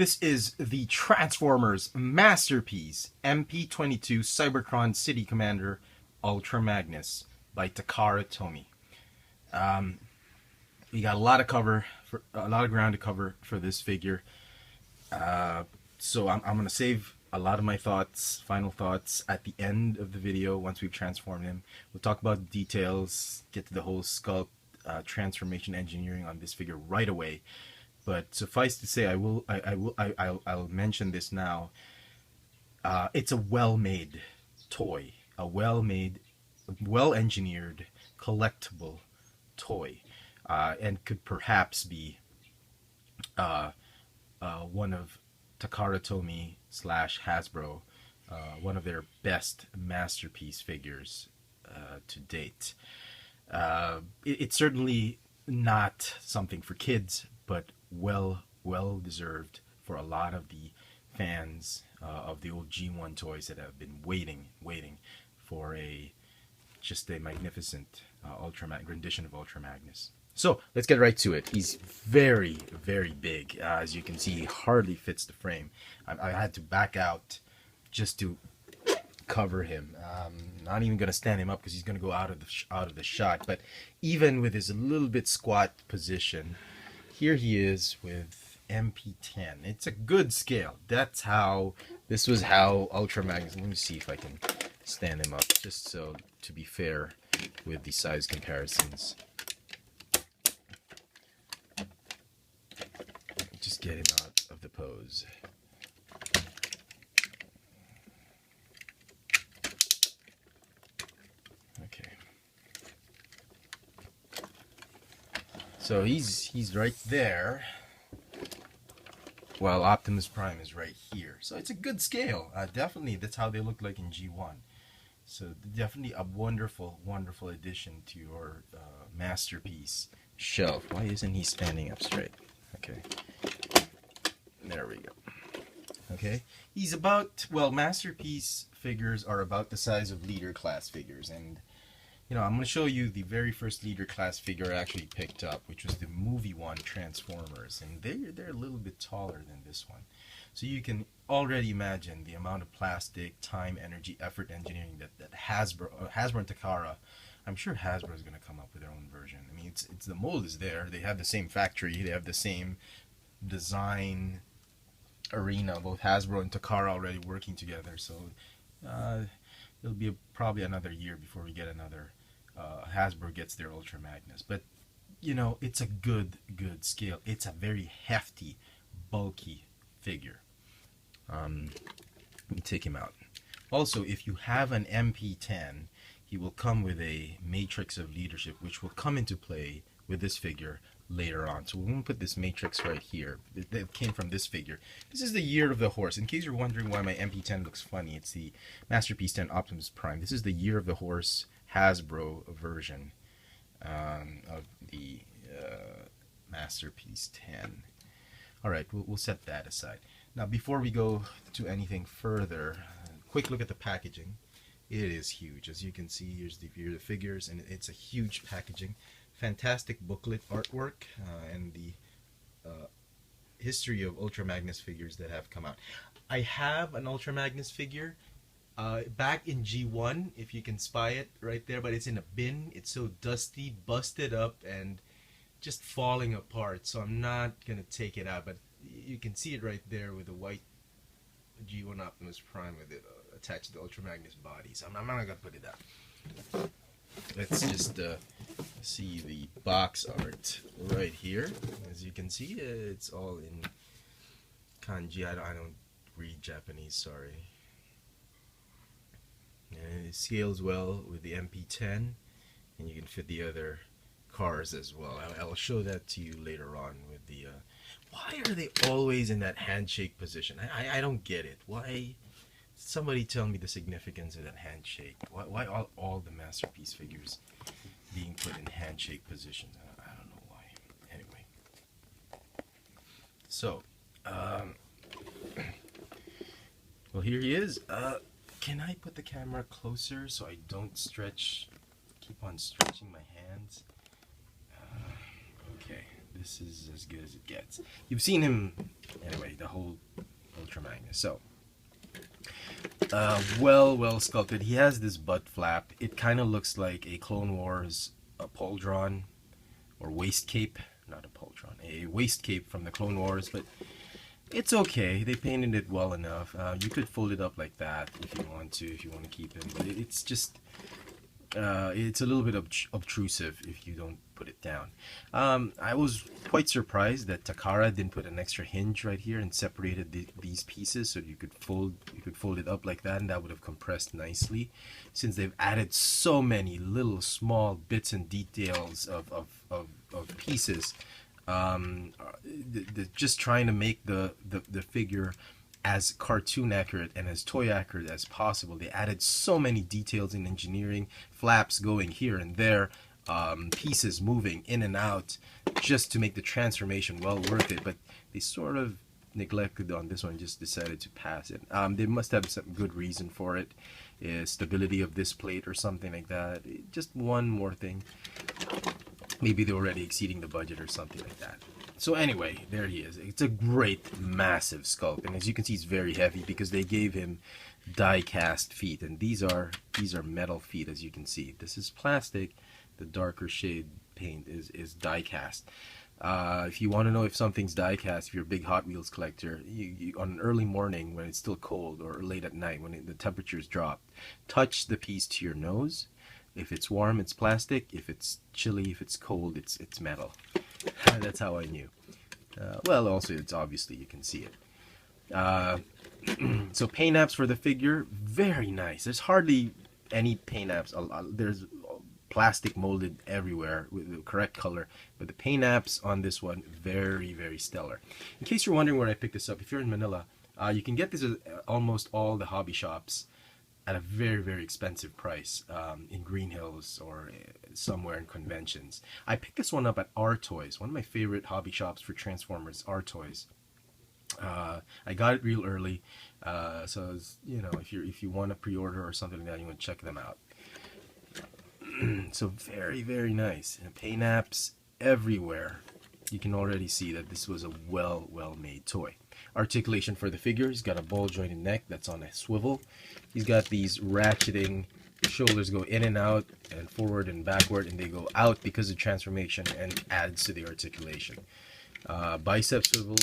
This is the Transformers masterpiece, MP22 Cybertron City Commander Ultra Magnus by Takara Tomy. We got a lot of ground to cover for this figure. So I'm going to save a lot of my final thoughts, at the end of the video once we've transformed him. We'll talk about details, get to the whole sculpt, transformation engineering on this figure right away. But suffice to say, I'll mention this now. It's a well-made toy, a well-made, well-engineered, collectible toy, and could perhaps be one of Takara Tomy / Hasbro, one of their best masterpiece figures to date. It's certainly not something for kids, but well deserved for a lot of the fans of the old G1 toys that have been waiting for just a magnificent rendition of Ultra Magnus. So let's get right to it. He's very big. As you can see, he hardly fits the frame. I had to back out just to cover him. Not even going to stand him up because he's going to go out of the shot. But even with his little bit squat position, here he is with MP10. It's a good scale. This was how Ultra Magnus. Let me see if I can stand him up, just so to be fair with the size comparisons. Just get him out of the pose. Okay. So he's right there, while Optimus Prime is right here. So it's a good scale. Definitely, that's how they look like in G1. So definitely a wonderful addition to your masterpiece shelf. Why isn't he standing up straight? Okay. There we go. Okay. He's masterpiece figures are about the size of leader class figures, and I'm going to show you the very first leader class figure I actually picked up, which was the movie one, Transformers, and they're a little bit taller than this one. So you can already imagine the amount of plastic, time, energy, effort, engineering that Hasbro and Takara. I'm sure Hasbro is going to come up with their own version. I mean, it's the mold is there. They have the same factory. They have the same design arena. Both Hasbro and Takara already working together. So it'll be probably another year before we get another. Hasbro gets their Ultra Magnus, but it's a good scale. It's a very hefty, bulky figure. Let me take him out. Also, if you have an MP10, he will come with a matrix of leadership, which will come into play with this figure later on. So we're going to put this matrix right here. That came from this figure. This is the Year of the Horse. In case you're wondering why my MP10 looks funny, it's the Masterpiece 10 Optimus Prime. This is the Year of the Horse Hasbro version of the Masterpiece 10. Alright, we'll set that aside. Now, before we go to anything further, quick look at the packaging. It is huge. As you can see, here's the view of the figures, and it's a huge packaging. Fantastic booklet artwork, and the history of Ultra Magnus figures that have come out. I have an Ultra Magnus figure back in G1, if you can spy it right there, but it's in a bin. It's so dusty, busted up, and just falling apart, so I'm not gonna take it out, but you can see it right there with the white G1 Optimus Prime with it attached to the Ultra Magnus body, so I'm not gonna put it out. Let's just see the box art right here. As you can see, it's all in kanji. I don't read Japanese, sorry. And it scales well with the MP10, and you can fit the other cars as well. I'll show that to you later on with the why are they always in that handshake position? I don't get it. Why? Somebody tell me the significance of that handshake. Why all the masterpiece figures being put in handshake positions? I don't know why. Anyway, so well, here he is. Can I put the camera closer so I don't keep on stretching my hands? Okay, this is as good as it gets. You've seen him, anyway, the whole So, well sculpted. He has this butt flap. It kind of looks like a Clone Wars pauldron or waist cape. Not a pauldron, a waist cape from the Clone Wars, but it's okay. They painted it well enough. You could fold it up like that if you want to, if you want to keep him. But it's just, it's a little bit obtrusive if you don't put it down. I was quite surprised that Takara didn't put an extra hinge right here and separated these pieces so you could fold it up like that, and that would have compressed nicely. Since they've added so many little small bits and details of pieces, just trying to make the figure as cartoon accurate and as toy accurate as possible. They added so many details in engineering, flaps going here and there, pieces moving in and out, just to make the transformation well worth it. But they sort of neglected on this one, just decided to pass it. They must have some good reason for it, stability of this plate or something like that. Just one more thing. Maybe they're already exceeding the budget or something like that. So anyway, there he is. It's a great, massive sculpt, and as you can see, it's very heavy because they gave him die-cast feet, and these are metal feet, as you can see. This is plastic. The darker shade paint is die-cast. If you want to know if something's die-cast, if you're a big Hot Wheels collector, you on an early morning when it's still cold, or late at night when the temperatures drop, touch the piece to your nose. If it's warm, it's plastic. If it's chilly, if it's cold, it's metal. That's how I knew. Well, also, it's obviously, you can see it. So paint apps for the figure, very nice. There's hardly any paint apps. There's plastic molded everywhere with the correct color, but the paint apps on this one, very, very stellar. In case you're wondering where I picked this up, if you're in Manila, you can get this at almost all the hobby shops at a very, very expensive price, in Green Hills or somewhere in conventions. I picked this one up at R Toys, one of my favorite hobby shops for Transformers, R Toys. I got it real early, so you know, if you want to pre-order or something like that, you want to check them out. So very, very nice. And paint apps everywhere. You can already see that this was a well-made toy. Articulation for the figure. He's got a ball jointed neck that's on a swivel. He's got these ratcheting shoulders, go in and out and forward and backward, and they go out because of transformation and adds to the articulation. Bicep swivel,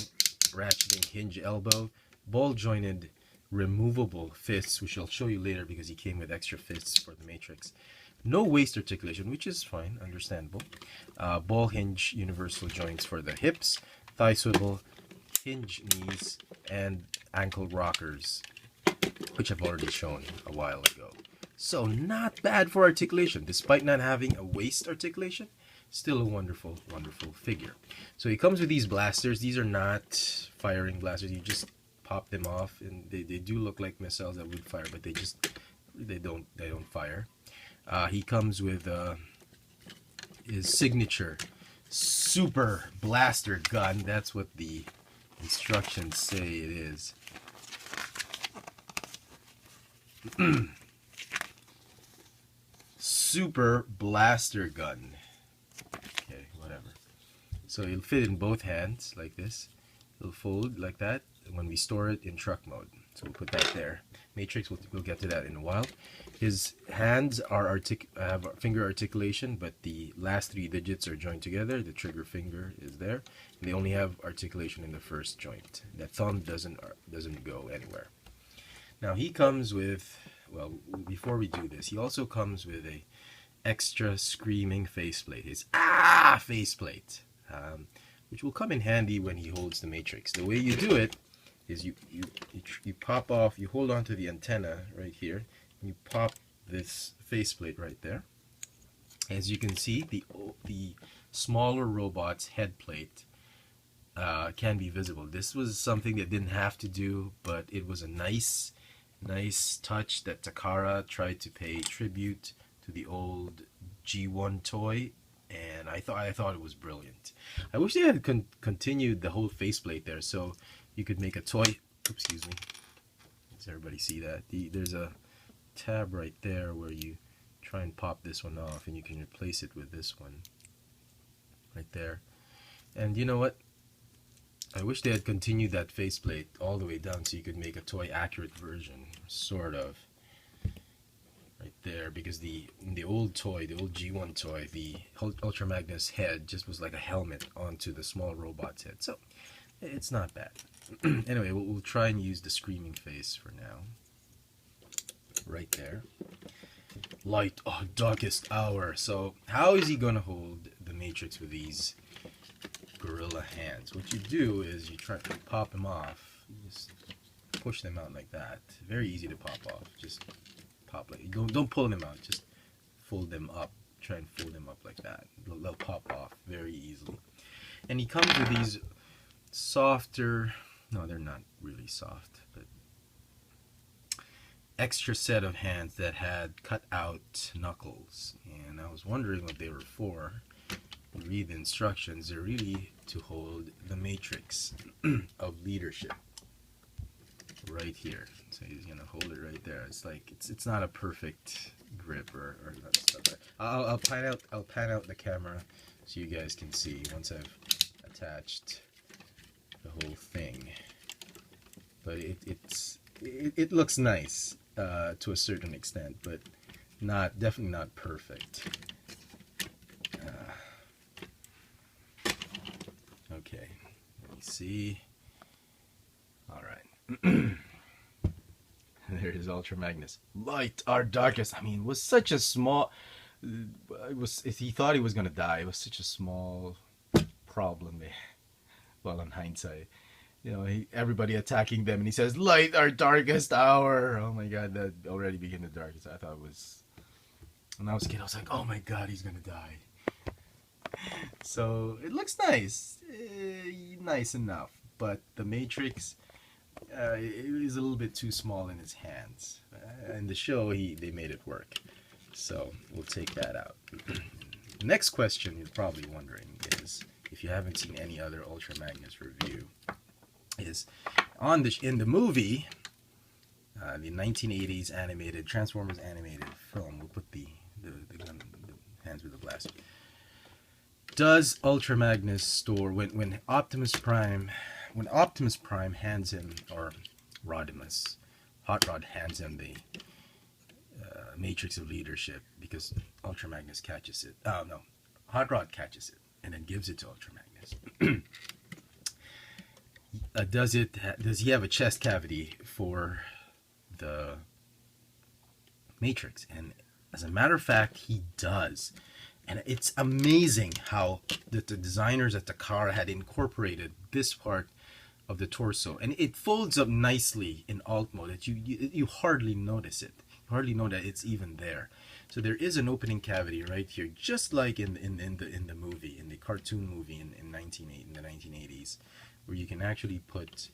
ratcheting hinge elbow, ball jointed removable fists, which I'll show you later because he came with extra fists for the Matrix. No waist articulation, which is fine, understandable. Ball hinge universal joints for the hips, thigh swivel, hinge knees, and ankle rockers, which I've already shown a while ago. So not bad for articulation, despite not having a waist articulation. Still a wonderful, wonderful figure. So he comes with these blasters. These are not firing blasters. You just pop them off, and they do look like missiles that would fire, but they don't fire. He comes with his signature super blaster gun. That's what the instructions say it is. Super blaster gun. Okay, whatever. So it'll fit in both hands like this. It'll fold like that when we store it in truck mode. So we'll put that there. Matrix, we'll get to that in a while. His hands are have finger articulation, but the last 3 digits are joined together. The trigger finger is there. And they only have articulation in the first joint. That thumb doesn't go anywhere. Now he comes with, well, before we do this, he also comes with a extra screaming faceplate. His faceplate, which will come in handy when he holds the Matrix. The way you do it is you pop off, you hold on to the antenna right here, and you pop this faceplate right there. As you can see, the smaller robot's head plate can be visible. This was something they didn't have to do, but it was a nice touch that Takara tried to pay tribute to the old G1 toy, and I thought it was brilliant. I wish they had continued the whole faceplate there, so you could make a toy. Oops, excuse me. Does everybody see that? There's a tab right there where you try and pop this one off, and you can replace it with this one right there. And you know what? I wish they had continued that faceplate all the way down so you could make a toy accurate version, sort of. Right there, because the old toy, the old G1 toy, the Ultra Magnus head just was like a helmet onto the small robot's head. So it's not bad. Anyway, we'll try and use the screaming face for now. Right there. Light, oh, darkest hour. So how is he gonna hold the Matrix with these gorilla hands? What you do is you try to pop them off. You just push them out like that. Very easy to pop off. Just pop like, don't pull them out. Just fold them up. Try and fold them up like that. They'll pop off very easily. And he comes with these softer. No, they're not really soft, but extra set of hands that had cut out knuckles, and I was wondering what they were for. Read the instructions. They're really to hold the matrix of leadership right here. So he's gonna hold it right there. It's like it's not a perfect grip or that stuff. I'll pan out the camera so you guys can see once I've attached the whole thing. But it looks nice to a certain extent, but definitely not perfect. Okay, let me see. All right. There is Ultra Magnus. Light our darkest. I mean, it was such a small. He thought he was gonna die. It was such a small problem. Well, in hindsight, you know, everybody attacking them, and he says, "Light our darkest hour." Oh my God, that already became the darkest. I thought it was. When I was a kid, I was like, "Oh my God, he's gonna die." So it looks nice, nice enough, but the Matrix. It is a little bit too small in his hands. In the show, they made it work. So we'll take that out. Next question you're probably wondering is, if you haven't seen any other Ultra Magnus review, is in the movie, the 1980s animated Transformers animated film. We'll put the hands with the blast. Does Ultra Magnus store when Optimus Prime hands him, or Hot Rod hands him the Matrix of Leadership, because Ultra Magnus catches it. Oh no, Hot Rod catches it and then gives it to Ultra Magnus. Does he have a chest cavity for the Matrix? And as a matter of fact, he does. And it's amazing how the designers at Takara had incorporated this part of the torso, and it folds up nicely in alt mode that you hardly notice it. You hardly know that it's even there. So there is an opening cavity right here, just like in the movie, in the cartoon movie in the 1980s, where you can actually put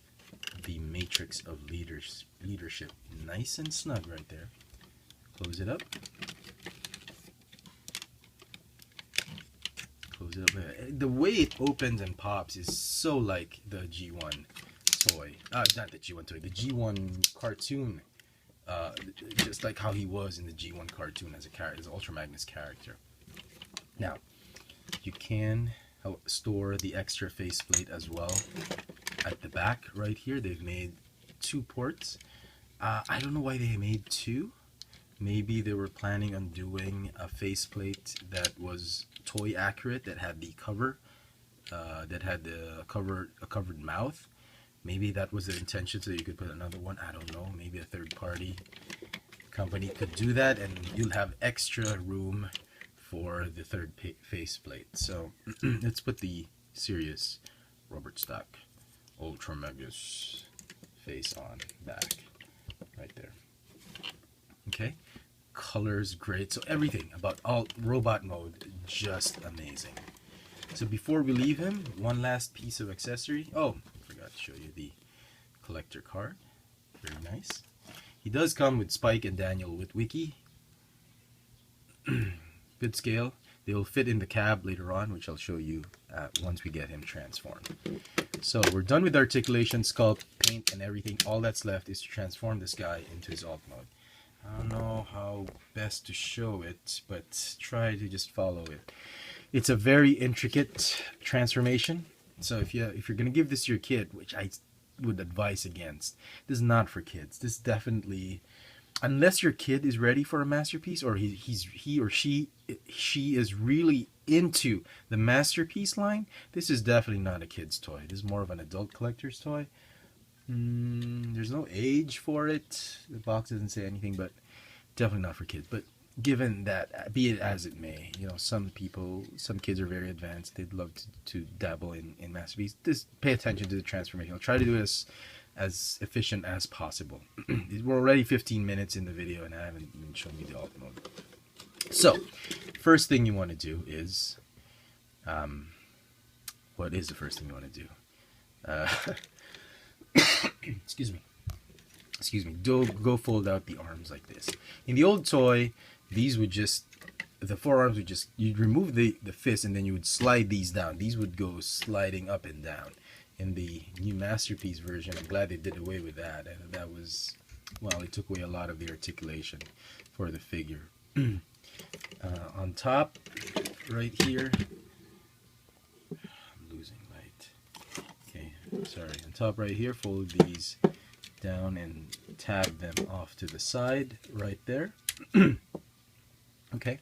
the Matrix of leadership nice and snug right there. Close it up. Close it up. The way it opens and pops is so like the G1 toy. Not the G1 toy, the G1 cartoon. Just like how he was in the G1 cartoon as an Ultra Magnus character. Now, you can store the extra faceplate as well at the back right here. They've made 2 ports. I don't know why they made 2. Maybe they were planning on doing a faceplate that was toy accurate, that had the cover, that had a covered mouth. Maybe that was the intention, so you could put another one. I don't know. Maybe a third-party company could do that, and you'll have extra room for the third faceplate. So let's put the serious Robert Stock Ultra Magnus face on back, right there. Okay, colors great. So everything about all robot mode, just amazing. So before we leave him, one last piece of accessory. Oh, forgot to show you the collector card. Very nice. He does come with Spike and Daniel Witwicky. Good scale. They will fit in the cab later on, which I'll show you once we get him transformed. So we're done with articulation, sculpt, paint, and everything. All that's left is to transform this guy into his alt mode. I don't know how best to show it, but try to just follow it. It's a very intricate transformation. So if you're gonna give this to your kid, which I would advise against, this is not for kids. This definitely, unless your kid is ready for a masterpiece, or he or she is really into the masterpiece line, this is definitely not a kid's toy. This is more of an adult collector's toy. There's no age for it. The box doesn't say anything, but definitely not for kids. But given that, be it as it may, some kids are very advanced. They'd love to dabble in masterpiece. Just pay attention to the transformation. I'll try to do this as efficient as possible. We're already 15 minutes in the video, and I haven't even shown you the alt mode. So, first thing you want to do is, what is the first thing you want to do? Excuse me. Go fold out the arms like this. In the old toy, the forearms would you'd remove the fist, and then you would slide these down. These would go sliding up and down. In the new masterpiece version, I'm glad they did away with that. And that was, well, it took away a lot of the articulation for the figure. On top, right here, I'm losing light. Okay, sorry. On top right here, fold these down and tab them off to the side right there. Okay.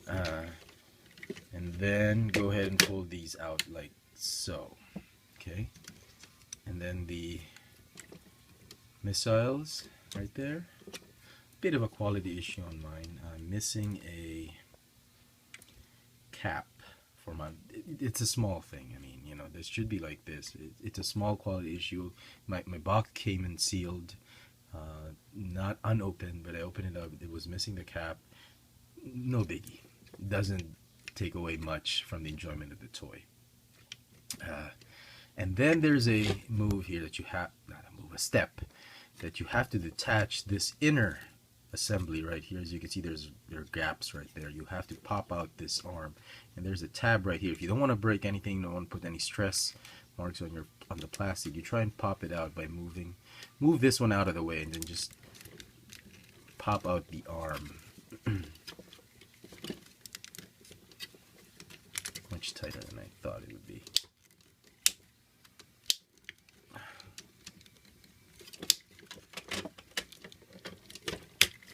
And then go ahead and fold these out like so. Okay. And then the missiles right there. Bit of a quality issue on mine. I'm missing a cap for my. It's a small thing. I mean, this should be like this. It's a small quality issue. My box came in sealed, not unopened, but I opened it up. It was missing the cap. No biggie. Doesn't take away much from the enjoyment of the toy. And then there's a move here that you have, not a move, a step that you have to detach this inner assembly right here. As you can see, there are gaps right there. You have to pop out this arm, and there's a tab right here. If you don't want to break anything, don't want to put any stress marks on the plastic, you try and pop it out by move this one out of the way, and then just pop out the arm. Much tighter than I thought it would be.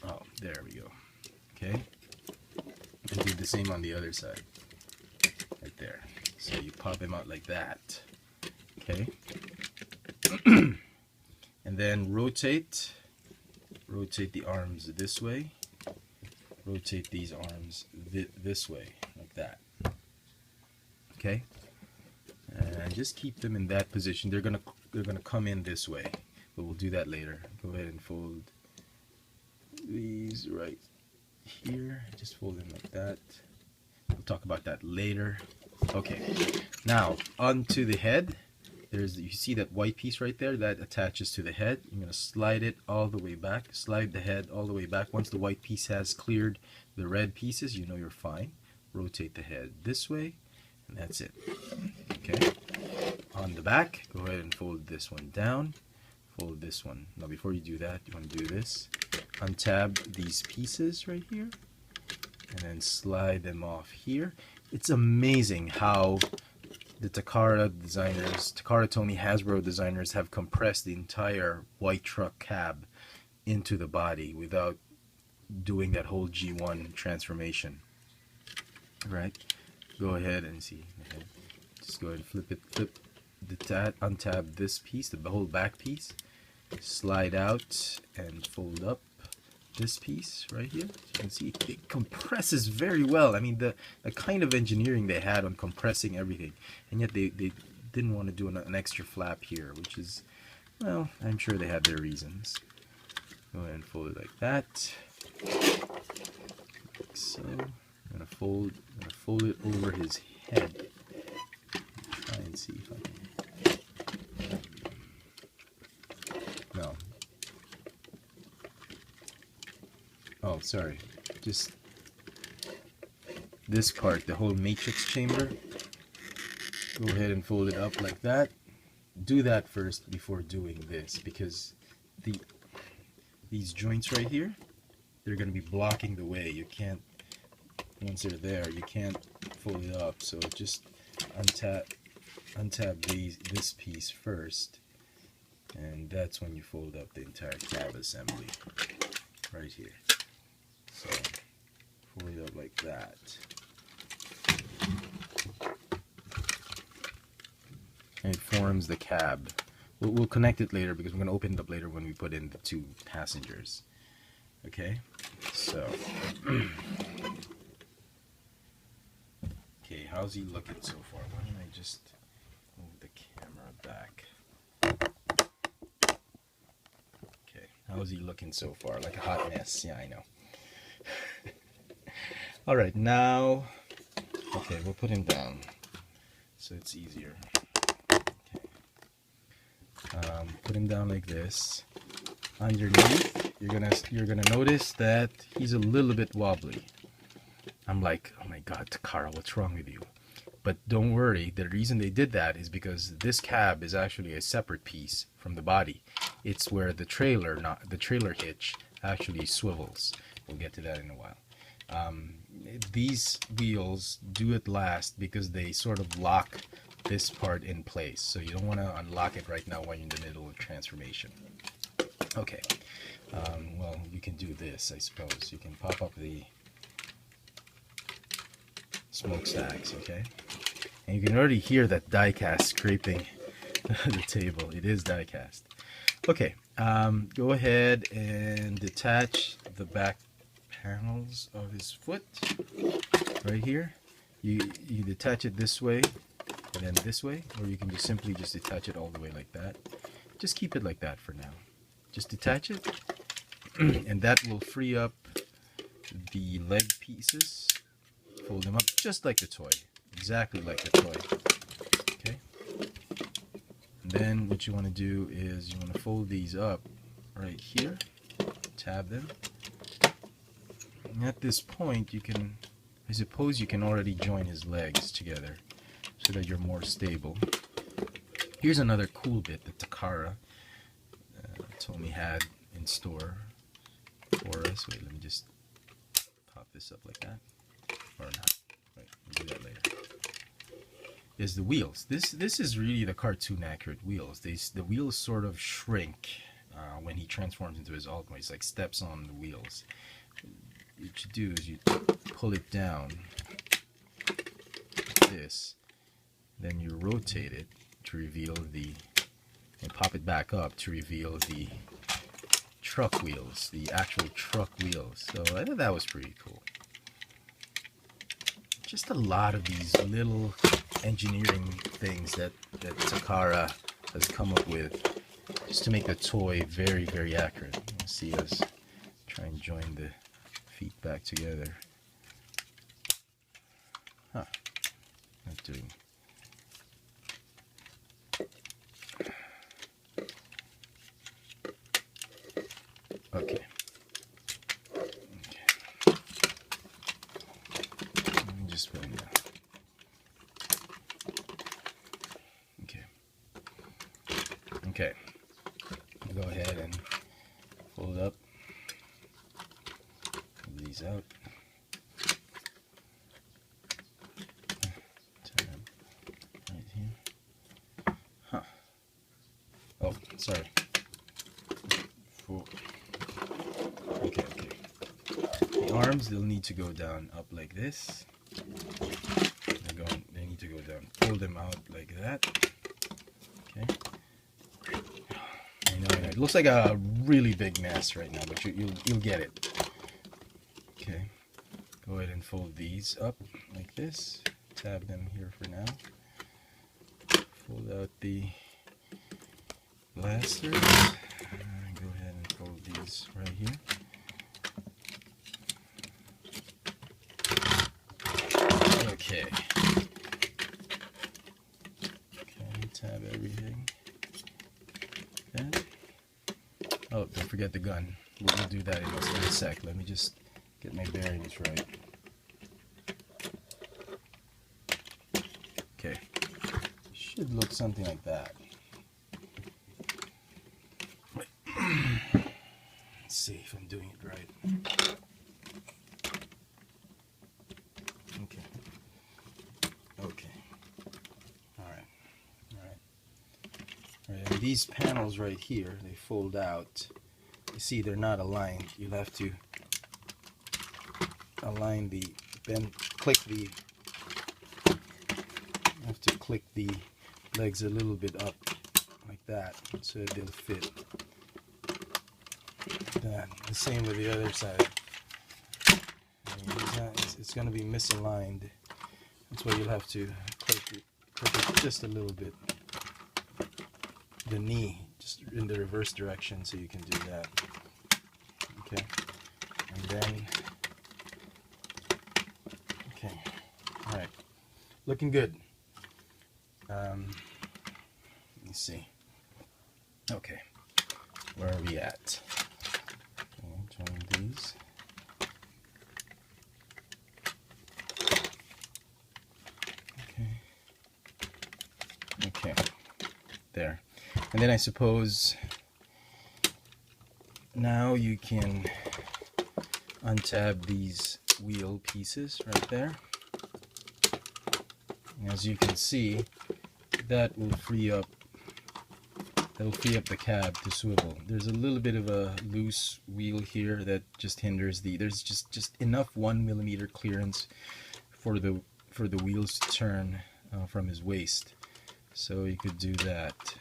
Oh, there we go. Okay. And do the same on the other side. Right there. So you pop them out like that. Okay. And then rotate the arms this way. Rotate these arms this way, like that. Okay, and just keep them in that position. They're gonna come in this way, but we'll do that later. Go ahead and fold these right here. Just fold them like that. We'll talk about that later. Okay, now onto the head. You see that white piece right there that attaches to the head. You're gonna slide it all the way back. Slide the head all the way back. Once the white piece has cleared the red pieces, you know you're fine. Rotate the head this way. And that's it. Okay. On the back, go ahead and fold this one down. Fold this one. Now before you do that, you want to do this. Untab these pieces right here. And then slide them off here. It's amazing how the Takara Tomy Hasbro designers have compressed the entire white truck cab into the body without doing that whole G1 transformation. Right? Go ahead and see. Just go ahead and flip untab this piece, the whole back piece, slide out and fold up this piece right here. As you can see, it compresses very well. I mean, the kind of engineering they had on compressing everything, and yet they didn't want to do an extra flap here, which is, well, I'm sure they had their reasons. Go ahead and fold it like that, like so. I'm gonna fold it over his head. Try and see if I can. No. Oh, sorry. Just this part, the whole matrix chamber. Go ahead and fold it up like that. Do that first before doing this, because these joints right here, they're gonna be blocking the way. You can't. Once they're there, you can't fold it up, so just untap untab this piece first, and that's when you fold up the entire cab assembly right here. So fold it up like that. And it forms the cab. We'll connect it later because we're going to open it up later when we put in the two passengers. Okay, so okay, how's he looking so far? Why don't I just move the camera back? Okay, how's he looking so far? Like a hot mess. Yeah, I know. All right, now, okay, we'll put him down so it's easier. Put him down like this. Underneath, you're gonna notice that he's a little bit wobbly. I'm like, oh my God, Takara, what's wrong with you? But don't worry, the reason they did that is because this cab is actually a separate piece from the body. It's where the trailer hitch actually swivels. We'll get to that in a while. These wheels do it last because they sort of lock this part in place, so you don't want to unlock it right now when you're in the middle of transformation. Okay, well, you can do this, I suppose. You can pop up the smokestacks, okay? And you can already hear that die cast scraping the table. It is die cast. Okay, go ahead and detach the back panels of his foot right here. You detach it this way and then this way, or you can just simply detach it all the way like that. Just keep it like that for now. Just detach it, and that will free up the leg pieces. Fold them up just like the toy, exactly like the toy. Okay. And then what you want to do is you want to fold these up right here, tab them. And at this point, I suppose you can already join his legs together so that you're more stable. Here's another cool bit that Takara told me had in store for us. Wait, let me just pop this up like that. Or not. Wait, we'll do that later. Is the wheels. This is really the cartoon accurate wheels. The wheels sort of shrink when he transforms into his Ultima. He's like steps on the wheels. What you do is you pull it down like this, then you rotate it to reveal and pop it back up to reveal the truck wheels, the actual truck wheels. So I thought that was pretty cool. Just a lot of these little engineering things that Takara has come up with just to make the toy very, very accurate. You see us try and join the feet back together. Huh. Not doing. Okay. Let me just put them down. Okay. Okay. Go ahead and fold up. Pull these out. Turn them right here. Huh. Oh, sorry. Okay. The arms, they'll need to go down up like this. They need to go down. Pull them out like that. Okay. I know. It looks like a really big mess right now, but you'll get it. Okay. Go ahead and fold these up like this. Tab them here for now. Fold out the blasters. Go ahead and fold these right here. Okay. Okay, tab everything. Okay. Oh, don't forget the gun. We'll do that in a sec. Let me just get my bearings right. Okay. Should look something like that. Let's see if I'm doing it right. Okay. Okay. Alright. these panels right here, they fold out. You see they're not aligned. You'll have to align the, then click the, you have to click the legs a little bit up like that so they'll fit. That. The same with the other side. I mean, it's going to be misaligned. That's why you'll have to click it just a little bit. The knee just in the reverse direction so you can do that. Okay, and then okay, all right, looking good. Let me see. Okay, where are we at? Okay, join these. Okay, there. And then I suppose now you can untab these wheel pieces right there. And as you can see, that will free up the cab to swivel. There's a little bit of a loose wheel here that just hinders there's just enough 1 millimeter clearance for the wheels to turn from his waist. So you could do that.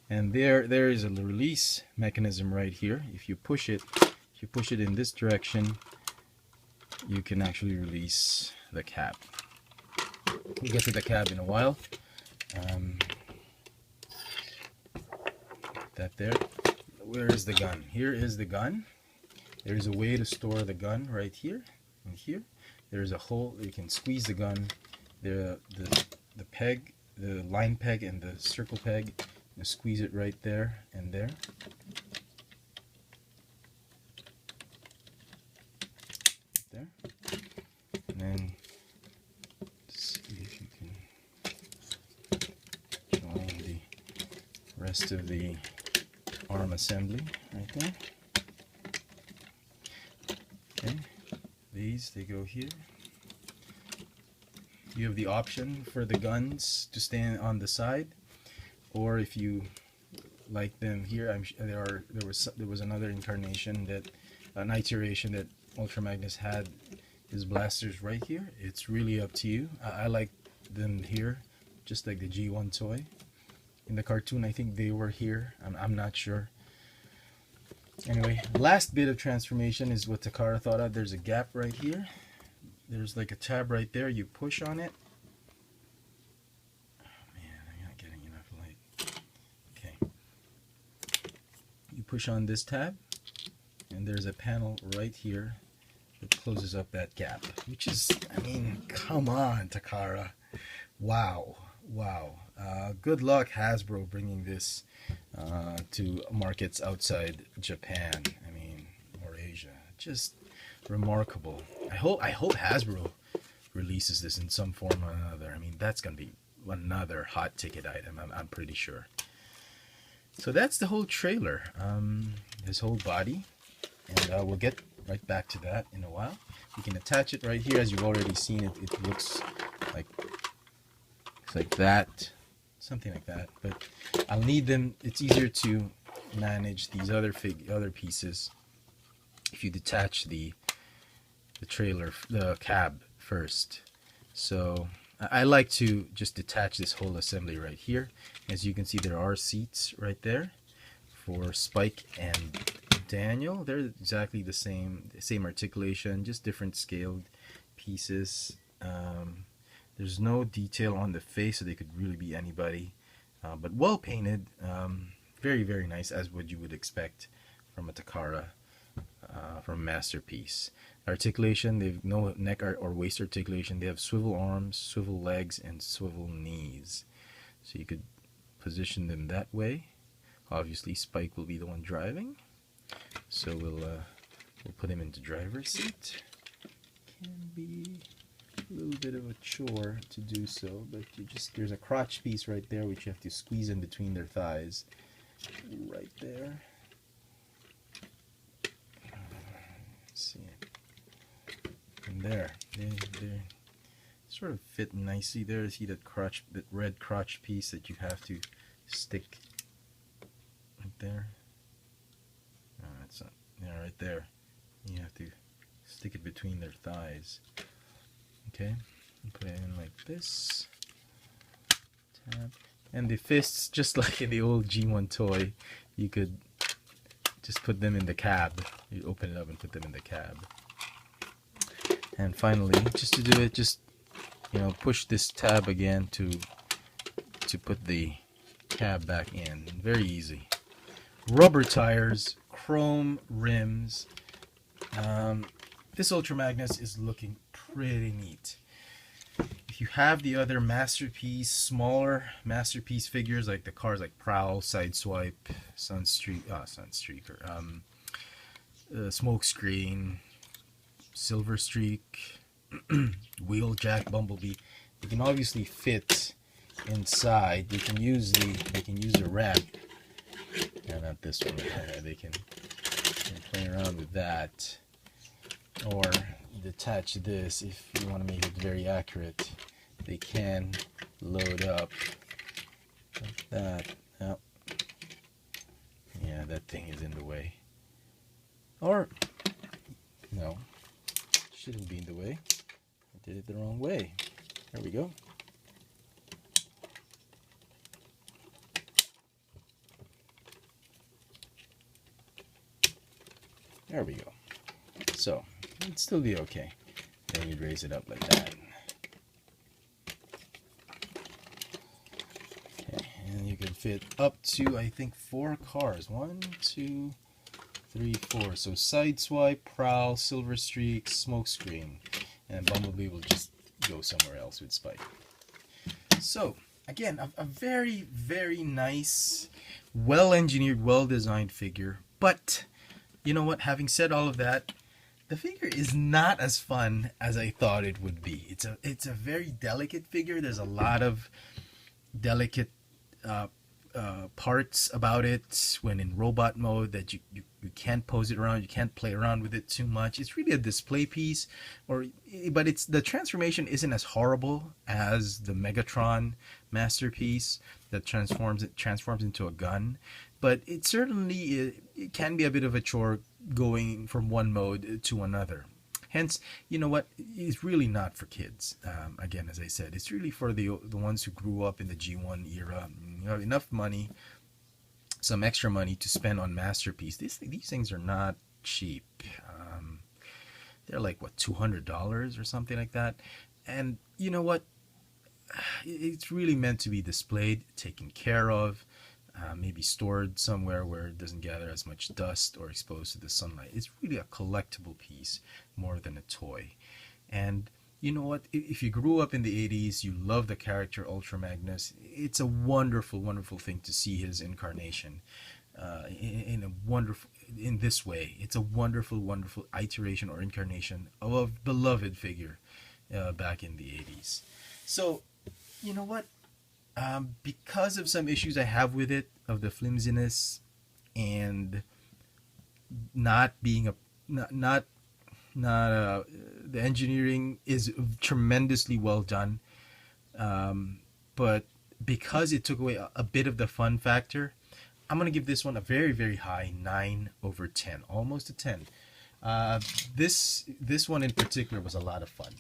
And there is a release mechanism right here. If you push it in this direction, you can actually release the cab. We'll get to the cab in a while. That there. Where is the gun? Here is the gun. There is a way to store the gun right here and here. There is a hole. You can squeeze the gun. The peg, the line peg and the circle peg. You squeeze it right there and there. There. And then see if you can join the rest of the arm assembly right there. Okay. These, they go here. You have the option for the guns to stand on the side, or if you like them here, there was another incarnation that an iteration that Ultra Magnus had his blasters right here. It's really up to you. I like them here, just like the G1 toy. In the cartoon, I think they were here. I'm not sure. Anyway, last bit of transformation is what Takara thought of. There's a gap right here. There's like a tab right there. You push on it. Oh man, I'm not getting enough light. Okay. You push on this tab, and there's a panel right here that closes up that gap. Which is, I mean, come on, Takara. Wow. Wow. Good luck, Hasbro, bringing this to markets outside Japan. I mean, or Asia. Just remarkable. I hope Hasbro releases this in some form or another. I mean, that's gonna be another hot ticket item. I'm pretty sure. So that's the whole trailer. His whole body, and we'll get right back to that in a while. You can attach it right here, as you've already seen it. It looks like that, something like that. But I'll need them. It's easier to manage these other pieces if you detach the trailer, the cab first. So I like to just detach this whole assembly right here. As you can see, there are seats right there for Spike and Daniel. They're exactly the same articulation, just different scaled pieces. There's no detail on the face, so they could really be anybody, but well painted. Very, very nice, as what you would expect from a Takara, from a masterpiece. Articulation, they've no neck or waist articulation. They have swivel arms, swivel legs, and swivel knees. So you could position them that way. Obviously, Spike will be the one driving. So we'll put him into driver's seat. Can be a little bit of a chore to do so, but there's a crotch piece right there which you have to squeeze in between their thighs. Right there. Let's see. And there, they sort of fit nicely there. See that red crotch piece that you have to stick there. No, it's not. Yeah, right there. You have to stick it between their thighs. Okay, and put it in like this. Tap. And the fists, just like in the old G1 toy, you could just put them in the cab. You open it up and put them in the cab. And finally, just to do it, just push this tab again to put the cab back in. Very easy. Rubber tires, chrome rims. This Ultra Magnus is looking pretty neat. If you have the other Masterpiece, smaller Masterpiece figures like the cars like Prowl, Sideswipe, Sunstreaker, Smokescreen, Silver Streak, Wheeljack, Bumblebee, they can obviously fit inside. They can use the ramp. Yeah, not this one. They can play around with that, or detach this if you want to make it very accurate. They can load up like that. Oh. Yeah, that thing is in the way. Or no, shouldn't be in the way. I did it the wrong way. There we go. There we go. So, it'd still be okay. Then you'd raise it up like that. Okay, and you can fit up to, I think, 4 cars. 1, 2, 3, 4. So, Sideswipe, Prowl, Silver Streak, Smokescreen. And Bumblebee will just go somewhere else with Spike. So, again, a very, very nice, well-engineered, well-designed figure. But you know what? Having said all of that, the figure is not as fun as I thought it would be. It's a very delicate figure. There's a lot of delicate parts about it when in robot mode that you can't pose it around. You can't play around with it too much. It's really a display piece, but the transformation isn't as horrible as the Megatron Masterpiece that transforms into a gun. But it certainly it can be a bit of a chore going from one mode to another. Hence, you know what? It's really not for kids. Again, as I said, it's really for the ones who grew up in the G1 era. You have enough money, some extra money to spend on Masterpiece. These things are not cheap. They're like, what, $200 or something like that. And you know what? It's really meant to be displayed, taken care of. Maybe stored somewhere where it doesn't gather as much dust or exposed to the sunlight. It's really a collectible piece more than a toy. And you know what? If you grew up in the 80s, you love the character Ultra Magnus, it's a wonderful, wonderful thing to see his incarnation in this way. It's a wonderful, wonderful iteration or incarnation of a beloved figure back in the 80s. So, you know what? Because of some issues I have with it, of the flimsiness and not being the engineering is tremendously well done, but because it took away a bit of the fun factor, I'm gonna give this one a very, very high 9/10, almost a 10. This one in particular was a lot of fun.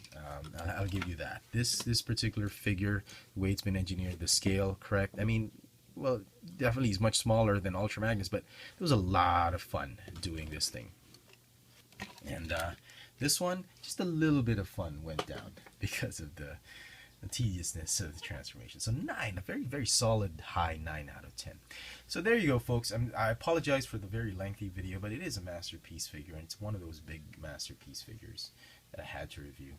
I'll give you that. This particular figure, the way it's been engineered, the scale correct. I mean, well, definitely he's much smaller than Ultra Magnus, but there was a lot of fun doing this thing. And this one, just a little bit of fun went down because of the tediousness of the transformation. So 9, a very, very solid high 9/10. So there you go, folks. I apologize for the very lengthy video, but it is a Masterpiece figure, and it's one of those big Masterpiece figures that I had to review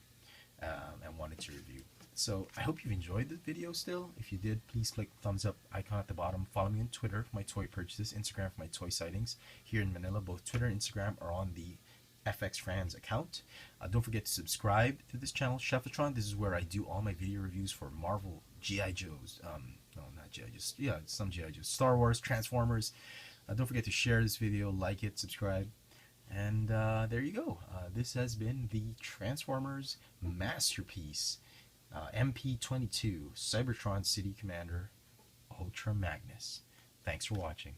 and wanted to review. So I hope you've enjoyed this video still. If you did, please click the thumbs up icon at the bottom. Follow me on Twitter for my toy purchases, Instagram for my toy sightings. Here in Manila, both Twitter and Instagram are on the FX Franz account. Don't forget to subscribe to this channel, Cheflatron. This is where I do all my video reviews for Marvel, G.I. Joes, no, not G.I. Joes, yeah, some G.I. Joes, Star Wars, Transformers. Don't forget to share this video, like it, subscribe, and there you go. This has been the Transformers Masterpiece MP22 Cybertron City Commander Ultra Magnus. Thanks for watching.